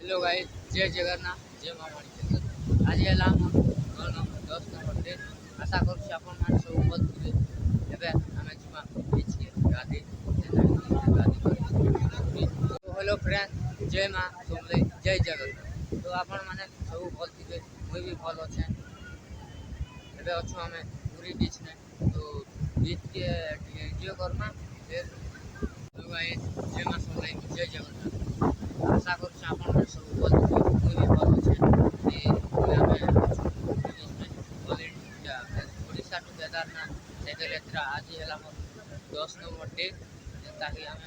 Hello guys, जय जगन्नाथ, जय माँ माणिकेश्वर। आज है आम 10 नंबर डे। आशा करुँ आपण सब भल थे। आम जा बीच गाधी गाधी तो हेलो फ्रेंड, जय माँ समले, जय जगन्नाथ। तो आपण मैंने सब भल थे, मुझे भी भल अच्छे। एवं अच्छु आम पूरी बीच ने तो बीच के एंजॉय करमा फिर। तो गाइस, जय माँ समले, जय जगन्नाथ। आशा करुँ आपण सब भल थे, मुझे भी भल अच्छे। ओडिशा टू केदारनाथ साइकेल यात्रा आज है 10 नंबर डे। ताकि आम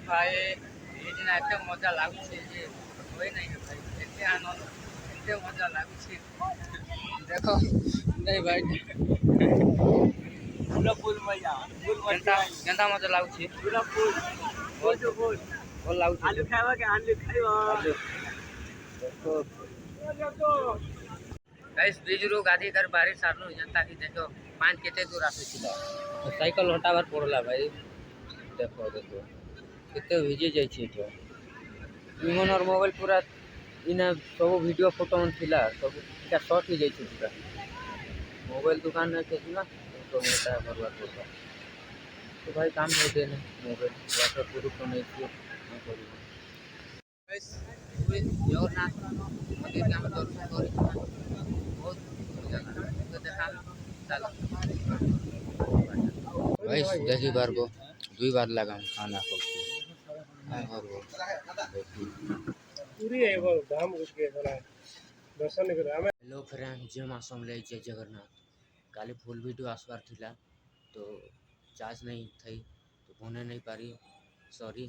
भाई ये मजा लगुच हुए ना भाई एत आनंद एत मजा लगुच देख नहीं भाई केनता मजा लगुच भल लगुच आलू खाइबा के आलू खाइबा गाइस बीजरू गाधी कर बाहरी सारनु जनता की देखो पान केते दूर आसुचिला साइकिल हटाबार पड़ला भाई। देखो देखो केते भिजे जाई छी तो इमनर मोबाइल पूरा इना सब वीडियो फोटो मन थिला सब इटा शॉर्ट हो जाई छी पूरा मोबाइल दुकान में के ना तो मोटा भरवा पड़ता। तो भाई काम नहीं देने मोबाइल वाटर प्रूफ तो नहीं थी ना करी गाइस पूरे जगन्नाथ मंदिर के हम दर्शन करी बहुत मजा लगा तो देखा चलो गाइस देखी बार को 2 बार लगा खाना को हेलो फ्रेंड, जय माँ समले, जय जगन्नाथ। काली फुल वीडियो आसबार थिला तो चार्ज नहीं थी तो बने नहीं पारी, सॉरी।